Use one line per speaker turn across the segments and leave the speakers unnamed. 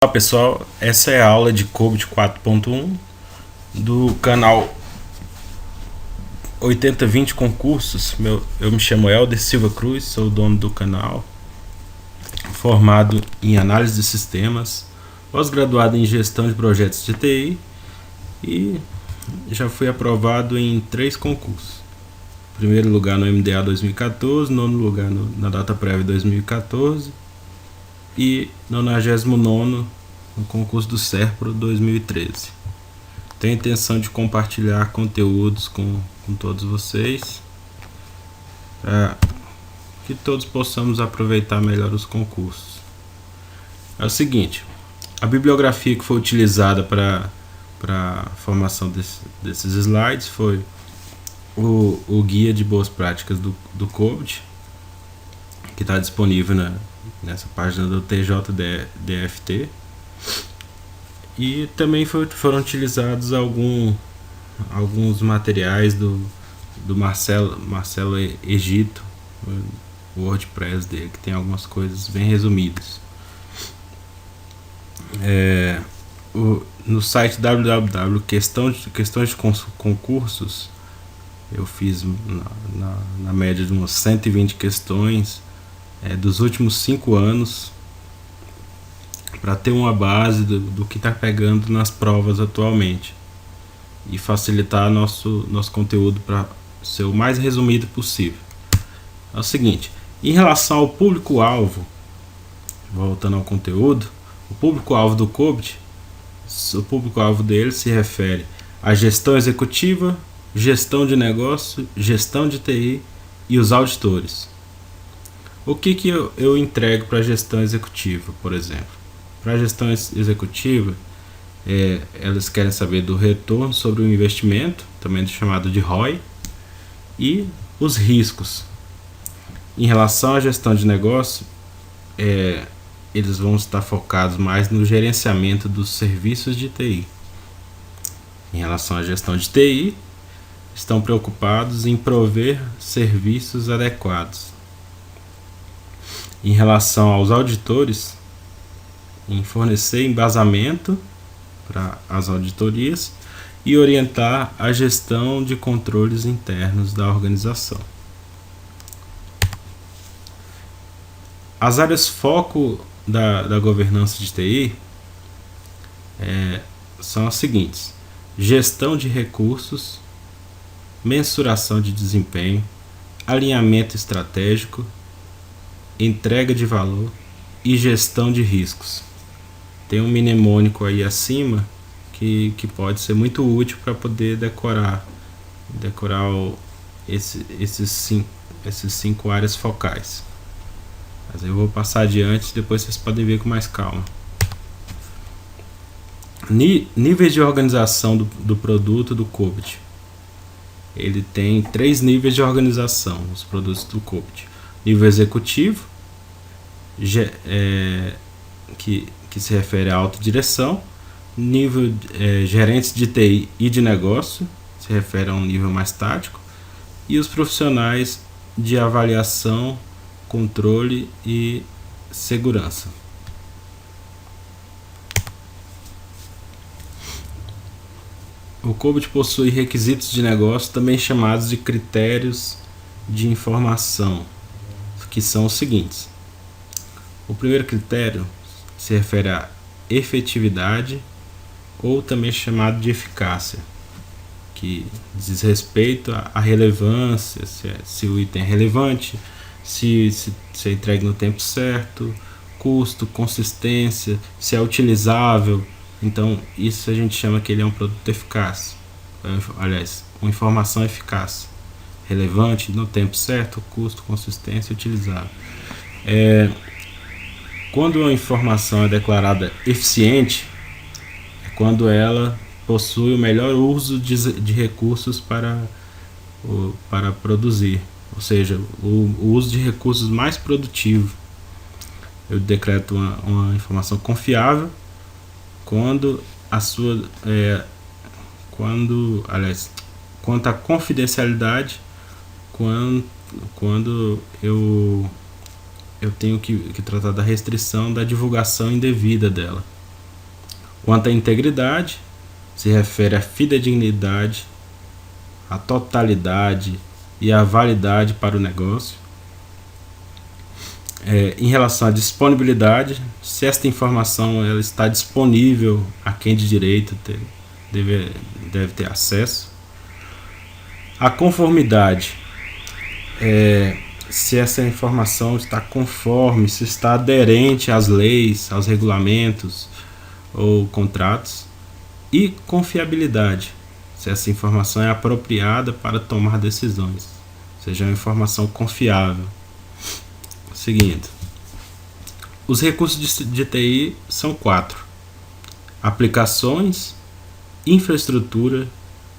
Olá pessoal, essa é a aula de COBIT 4.1 do canal 8020 Concursos. Eu me chamo Helder Silva Cruz, sou o dono do canal, formado em análise de sistemas, pós-graduado em gestão de projetos de TI e já fui aprovado em 3 concursos. Primeiro lugar no MDA 2014, nono lugar na DataPrev 2014 e 99º no concurso do SERPRO 2013. Tenho a intenção de compartilhar conteúdos com todos vocês, para que todos possamos aproveitar melhor os concursos. É o seguinte, a bibliografia que foi utilizada para a formação desses slides foi o guia de boas práticas do COBIT, que está disponível nessa página do TJDFT, e também foram utilizados alguns materiais do Marcelo Egito, o WordPress dele, que tem algumas coisas bem resumidas. No site questões de concursos, eu fiz na média de umas 120 questões dos últimos 5 anos, para ter uma base do que está pegando nas provas atualmente e facilitar nosso conteúdo para ser o mais resumido possível. É o seguinte, em relação ao público-alvo, voltando ao conteúdo, o público-alvo do COBIT, o público-alvo dele se refere à gestão executiva, gestão de negócio, gestão de TI e os auditores. O que eu entrego para a gestão executiva, por exemplo? Para a gestão executiva, elas querem saber do retorno sobre o investimento, também chamado de ROI, e os riscos. Em relação à gestão de negócio, eles vão estar focados mais no gerenciamento dos serviços de TI. Em relação à gestão de TI, estão preocupados em prover serviços adequados. Em relação aos auditores, em fornecer embasamento para as auditorias e orientar a gestão de controles internos da organização. As áreas foco da governança de TI são as seguintes: gestão de recursos, mensuração de desempenho, alinhamento estratégico, entrega de valor e gestão de riscos. Tem um mnemônico aí acima que pode ser muito útil para poder decorar esses 5 áreas focais. Mas eu vou passar adiante, depois vocês podem ver com mais calma. Níveis de organização do produto do COBIT. Ele tem 3 níveis de organização, os produtos do COBIT. Nível executivo, que se refere à autodireção. Nível gerentes de TI e de negócio, se refere a um nível mais tático. E os profissionais de avaliação, controle e segurança. O COBIT possui requisitos de negócio, também chamados de critérios de informação, que são os seguintes. O primeiro critério se refere à efetividade, ou também chamado de eficácia, que diz respeito à relevância, se o item é relevante, se é entregue no tempo certo, custo, consistência, se é utilizável. Então isso a gente chama que ele é um produto eficaz, aliás, uma informação eficaz, relevante, no tempo certo, custo, consistência, utilizável. Quando uma informação é declarada eficiente, é quando ela possui o melhor uso de recursos para produzir, ou seja, o uso de recursos mais produtivo. Eu decreto uma informação confiável quanto à confidencialidade, quando eu tenho que tratar da restrição da divulgação indevida dela. Quanto à integridade, se refere à fidedignidade, à totalidade e à validade para o negócio. Em relação à disponibilidade, se esta informação ela está disponível a quem de direito deve ter acesso. A conformidade, se essa informação está conforme, se está aderente às leis, aos regulamentos ou contratos. E confiabilidade, se essa informação é apropriada para tomar decisões, seja uma informação confiável. Seguindo, os recursos de TI são 4: aplicações, infraestrutura,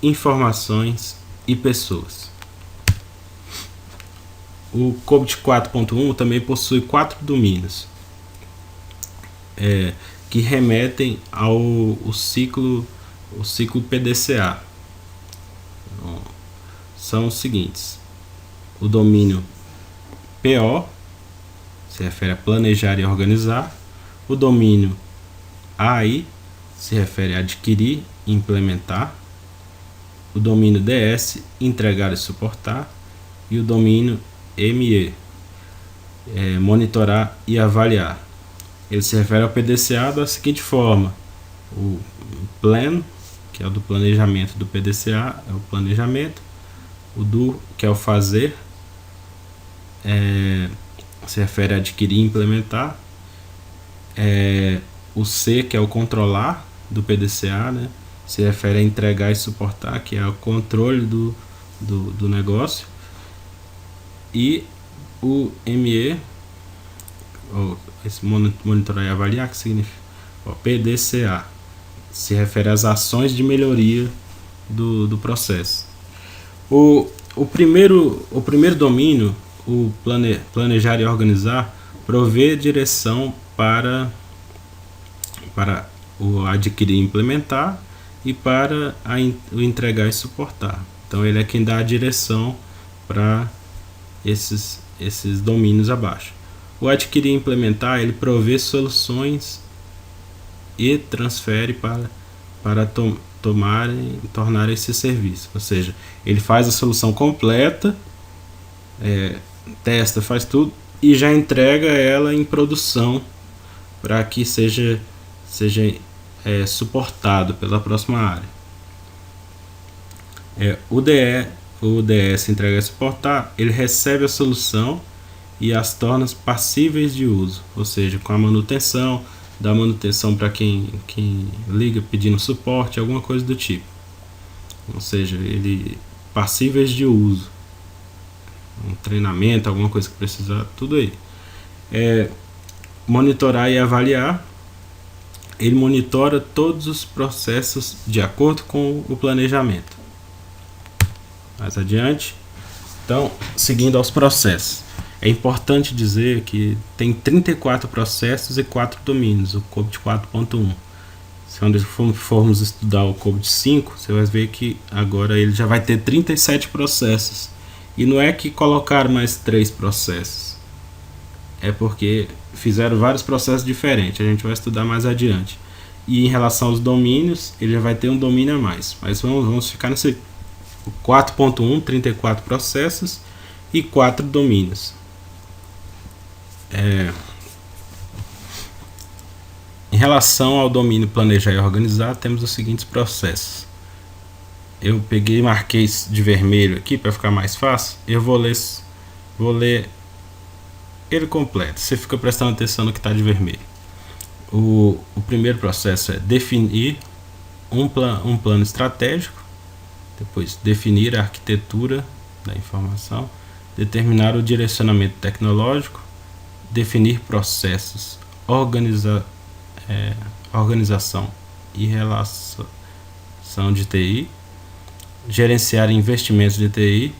informações e pessoas. O COBIT 4.1 também possui 4 domínios que remetem ao ciclo PDCA. São os seguintes: o domínio PO se refere a planejar e organizar, o domínio AI se refere a adquirir e implementar, o domínio DS entregar e suportar, e o domínio ME monitorar e avaliar. Ele se refere ao PDCA da seguinte forma: o Plan, que é o do planejamento do PDCA, é o planejamento; o Do, que é o fazer, se refere a adquirir e implementar; o C, que é o controlar do PDCA, né, se refere a entregar e suportar, que é o controle do negócio; e o ME, esse monitorar e avaliar, que significa PDCA, se refere às ações de melhoria do processo. O primeiro domínio, o planejar e organizar, provê direção para o adquirir e implementar e para o entregar e suportar. Então ele é quem dá a direção para esses domínios abaixo. O adquirir e implementar, ele provê soluções e transfere para tornar esse serviço. Ou seja, ele faz a solução completa, testa, faz tudo e já entrega ela em produção para que seja suportado pela próxima área. O DS entrega e suportar, ele recebe a solução e as torna passíveis de uso, ou seja, com a manutenção, dá manutenção para quem liga pedindo suporte, alguma coisa do tipo. Ou seja, ele passíveis de uso, um treinamento, alguma coisa que precisar, tudo aí. Monitorar e avaliar, ele monitora todos os processos de acordo com o planejamento. Mais adiante, então, seguindo aos processos. É importante dizer que tem 34 processos e 4 domínios, o COBIT 4.1. Se formos estudar o COBIT 5, você vai ver que agora ele já vai ter 37 processos. E não é que colocaram mais 3 processos. É porque fizeram vários processos diferentes. A gente vai estudar mais adiante. E em relação aos domínios, ele já vai ter um domínio a mais. Mas vamos ficar nesse 4.1, 34 processos e 4 domínios. Em relação ao domínio planejar e organizar, temos os seguintes processos. Eu peguei e marquei de vermelho aqui para ficar mais fácil. Eu vou ler ele completo. Você fica prestando atenção no que está de vermelho. O primeiro processo é definir um plano estratégico. Depois, definir a arquitetura da informação. Determinar o direcionamento tecnológico. Definir processos, organização e relação de TI, gerenciar investimentos de TI,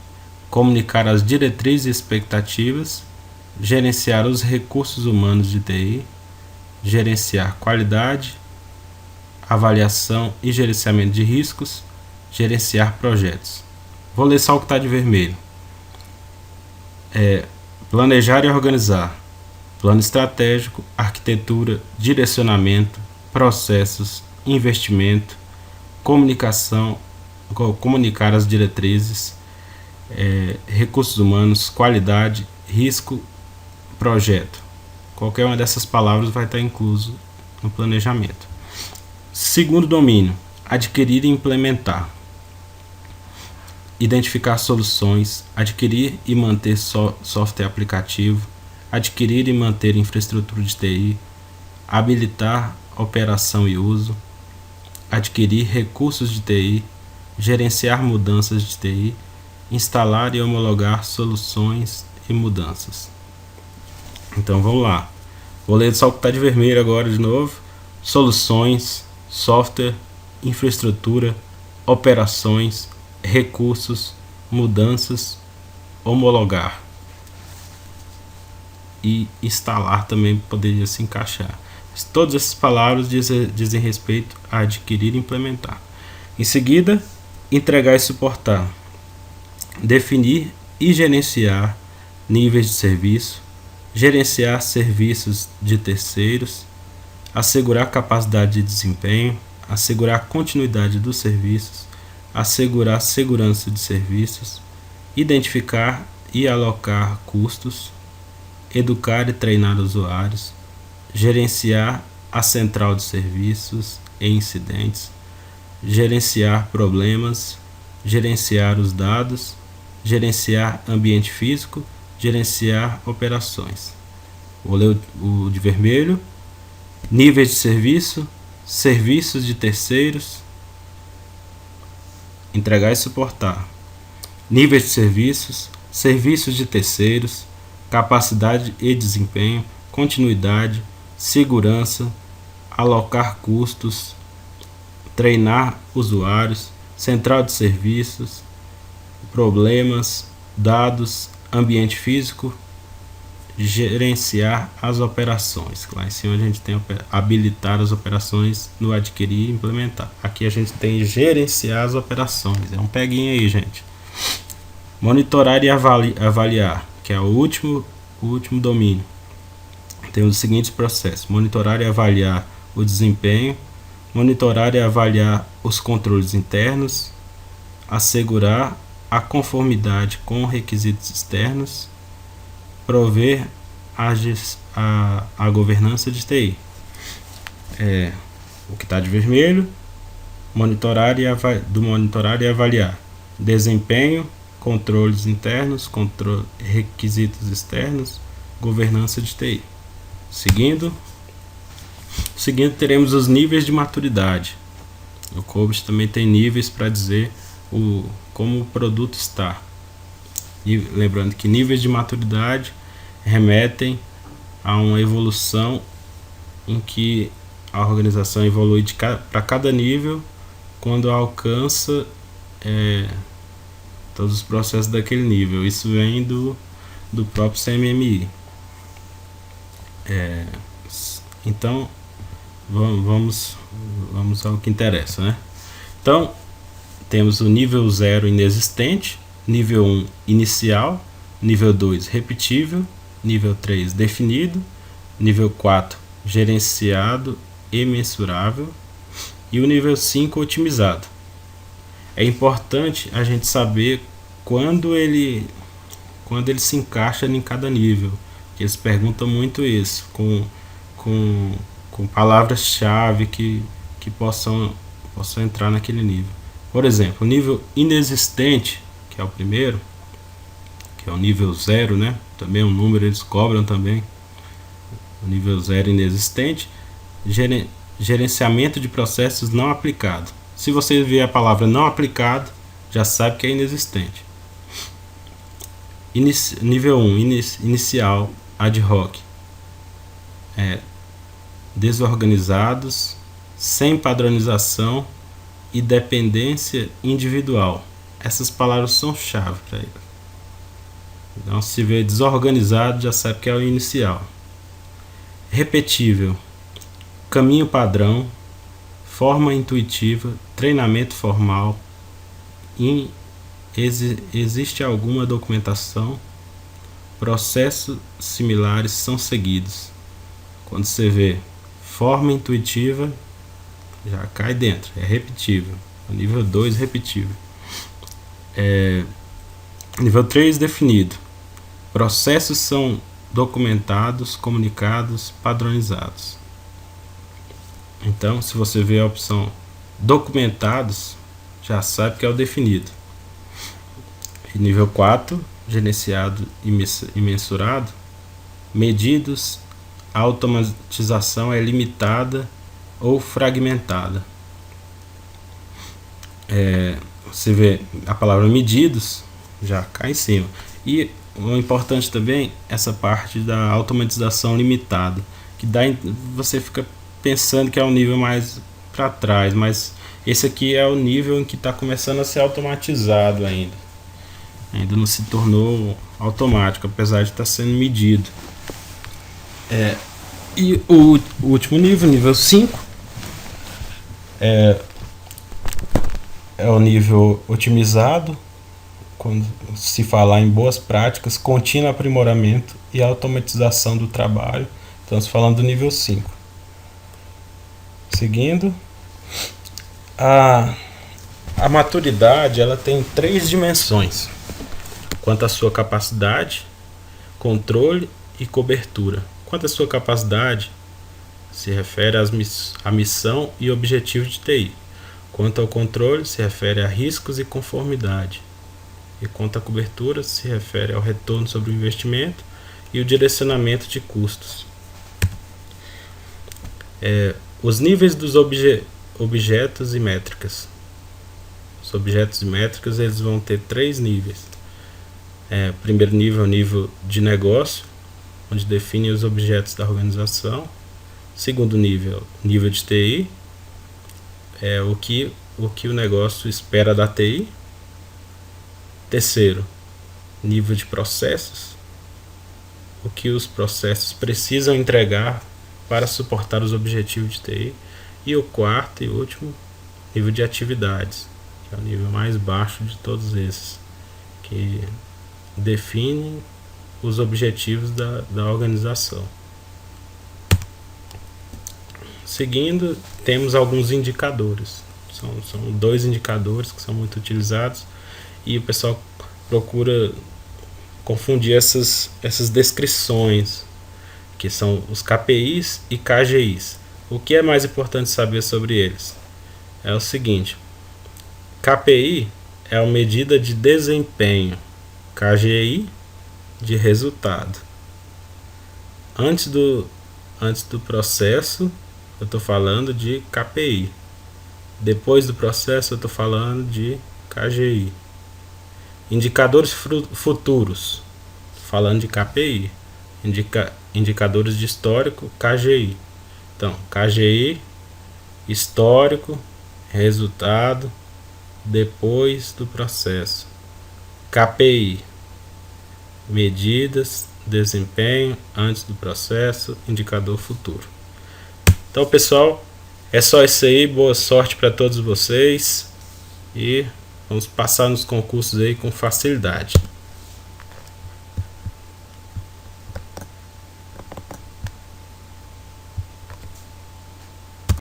comunicar as diretrizes e expectativas, gerenciar os recursos humanos de TI, gerenciar qualidade, avaliação e gerenciamento de riscos, gerenciar projetos. Vou ler só o que está de vermelho. Planejar e organizar. Plano estratégico, arquitetura, direcionamento, processos, investimento, comunicação, comunicar as diretrizes, recursos humanos, qualidade, risco, projeto. Qualquer uma dessas palavras vai estar incluso no planejamento. Segundo domínio, adquirir e implementar. Identificar soluções, adquirir e manter software aplicativo, adquirir e manter infraestrutura de TI, habilitar operação e uso, adquirir recursos de TI, gerenciar mudanças de TI, instalar e homologar soluções e mudanças. Então vamos lá. Vou ler só o que está de vermelho agora de novo. Soluções, software, infraestrutura, operações, recursos, mudanças, homologar. E instalar também poderia se encaixar. Todas essas palavras dizem respeito a adquirir e implementar. Em seguida, entregar e suportar. Definir e gerenciar níveis de serviço, gerenciar serviços de terceiros, assegurar capacidade de desempenho, assegurar continuidade dos serviços, assegurar segurança de serviços, identificar e alocar custos, educar e treinar usuários, gerenciar a central de serviços e incidentes, gerenciar problemas, gerenciar os dados, gerenciar ambiente físico, gerenciar operações. Vou ler o de vermelho. Níveis de serviço, serviços de terceiros, entregar e suportar. Níveis de serviços, serviços de terceiros, capacidade e desempenho, continuidade, segurança, alocar custos, treinar usuários, central de serviços, problemas, dados, ambiente físico, gerenciar as operações. Lá em cima a gente tem habilitar as operações no adquirir e implementar. Aqui a gente tem gerenciar as operações. É um peguinho aí, gente. Monitorar e avaliar, que é o último domínio. Tem os seguintes processos: monitorar e avaliar o desempenho, monitorar e avaliar os controles internos, assegurar a conformidade com requisitos externos, prover a governança de TI. O que está de vermelho, monitorar e avaliar desempenho, controles internos, requisitos externos, governança de TI. Seguindo, teremos os níveis de maturidade. O COBIT também tem níveis para dizer como o produto está. E lembrando que níveis de maturidade remetem a uma evolução em que a organização evolui para cada nível quando alcança todos os processos daquele nível. Isso vem do próprio CMMI. Então vamos ao que interessa, né? Então temos o nível 0 inexistente, nível 1 inicial, nível 2 repetível, nível 3 definido, nível 4 gerenciado e mensurável e o nível 5 otimizado. É importante a gente saber quando ele se encaixa em cada nível. Eles perguntam muito isso, com palavras-chave que possam entrar naquele nível. Por exemplo, o nível inexistente, que é o primeiro, que é o nível 0, né? Também é um número, eles cobram também. O nível 0 inexistente, gerenciamento de processos não aplicado. Se você ver a palavra não aplicado, já sabe que é inexistente. Nível 1, inicial, ad hoc. Desorganizados, sem padronização e dependência individual. Essas palavras são chave para ele. Então, se vê desorganizado, já sabe que é o inicial. Repetível, caminho padrão, forma intuitiva, treinamento formal, existe alguma documentação, processos similares são seguidos. Quando você vê forma intuitiva, já cai dentro, é repetível. O nível 2, repetível. Nível 3, definido. Processos são documentados, comunicados, padronizados. Então, se você vê a opção documentados, já sabe que é o definido. E nível 4, gerenciado e mensurado. Medidos, a automatização é limitada ou fragmentada. Você vê a palavra medidos, já cai em cima. E o importante também, essa parte da automatização limitada, que você fica pensando que é um nível mais para trás, mas esse aqui é o nível em que está começando a ser automatizado ainda não se tornou automático, apesar de estar sendo medido. E o último nível 5, é o nível otimizado, quando se falar em boas práticas, contínuo aprimoramento e automatização do trabalho. Estamos falando do nível 5. Seguindo, a maturidade, ela tem 3 dimensões, quanto à sua capacidade, controle e cobertura. Quanto à sua capacidade, se refere à missão e objetivo de TI. Quanto ao controle, se refere a riscos e conformidade. E quanto à cobertura, se refere ao retorno sobre o investimento e o direcionamento de custos. Os níveis dos objetos e métricas. Os objetos e métricas, eles vão ter 3 níveis. Primeiro nível é o nível de negócio, onde define os objetos da organização. Segundo nível de TI, é o que o negócio espera da TI. Terceiro, nível de processos, o que os processos precisam entregar para suportar os objetivos de TI. E o quarto e último, nível de atividades, que é o nível mais baixo de todos esses, que define os objetivos da organização. Seguindo, temos alguns indicadores. São 2 indicadores que são muito utilizados e o pessoal procura confundir essas descrições, que são os KPIs e KGIs. O que é mais importante saber sobre eles? É o seguinte: KPI é a medida de desempenho, KGI de resultado. Antes do processo, eu estou falando de KPI. Depois do processo, eu estou falando de KGI. Indicadores futuros, falando de KPI. Indicadores de histórico, KGI. Então, KGI, histórico, resultado, depois do processo. KPI, medidas, desempenho, antes do processo, indicador futuro. Então, pessoal, é só isso aí. Boa sorte para todos vocês e vamos passar nos concursos aí com facilidade.